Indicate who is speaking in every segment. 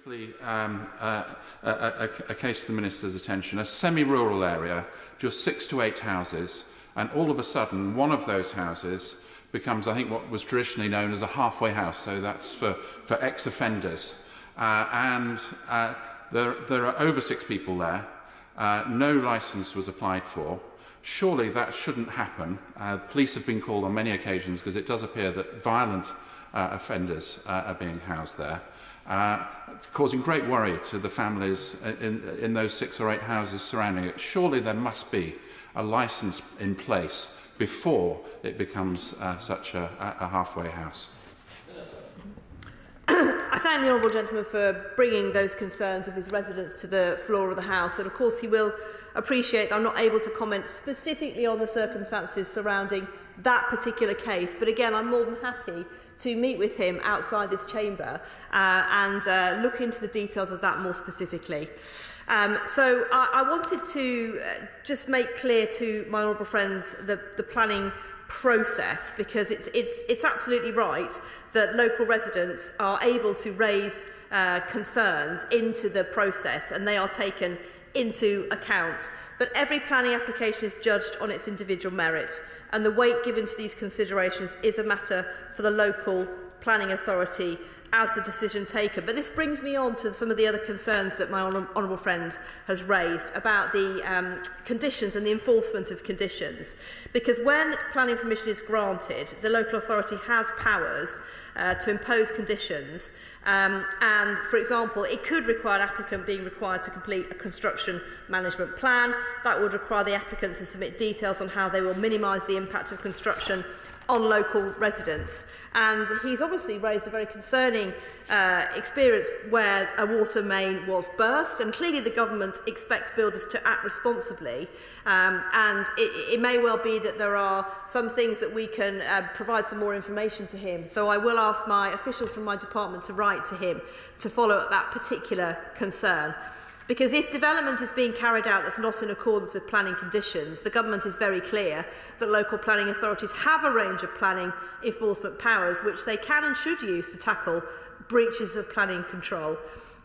Speaker 1: briefly a case to the Minister's attention. A semi-rural area, just 6 to 8 houses, and all of a sudden one of those houses becomes, I think, what was traditionally known as a halfway house, so that's for ex-offenders. There are over 6 people there. No licence was applied for. Surely that shouldn't happen. Police have been called on many occasions because it does appear that violent offenders are being housed there, causing great worry to the families in those 6 or 8 houses surrounding it. Surely there must be a licence in place before it becomes such a halfway house.
Speaker 2: I thank the honourable gentleman for bringing those concerns of his residents to the floor of the House, and of course he will appreciate that I'm not able to comment specifically on the circumstances surrounding that particular case, but again I'm more than happy to meet with him outside this chamber and look into the details of that more specifically. So I wanted to just make clear to my honourable friends the planning process, because it's absolutely right that local residents are able to raise concerns into the process and they are taken into account. But every planning application is judged on its individual merit, and the weight given to these considerations is a matter for the local planning authority as the decision taker. But this brings me on to some of the other concerns that my honourable friend has raised about the conditions and the enforcement of conditions. Because when planning permission is granted, the local authority has powers to impose conditions, and, for example, it could require an applicant being required to complete a construction management plan. That would require the applicant to submit details on how they will minimise the impact of construction on local residents. And he's obviously raised a very concerning experience where a water main was burst, and clearly the government expects builders to act responsibly, and it may well be that there are some things that we can provide some more information to him. So I will ask my officials from my department to write to him to follow up that particular concern. Because if development is being carried out that's not in accordance with planning conditions, the government is very clear that local planning authorities have a range of planning enforcement powers which they can and should use to tackle breaches of planning control.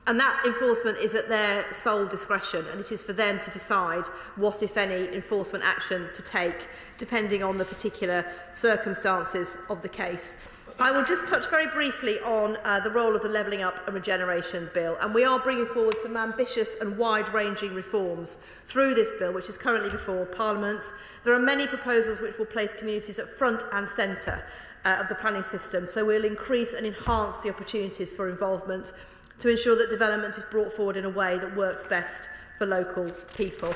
Speaker 2: And that enforcement is at their sole discretion, and it is for them to decide what, if any, enforcement action to take, depending on the particular circumstances of the case. I will just touch very briefly on the role of the Levelling Up and Regeneration Bill, and we are bringing forward some ambitious and wide-ranging reforms through this bill, which is currently before Parliament. There are many proposals which will place communities at front and centre of the planning system, so we'll increase and enhance the opportunities for involvement to ensure that development is brought forward in a way that works best for local people.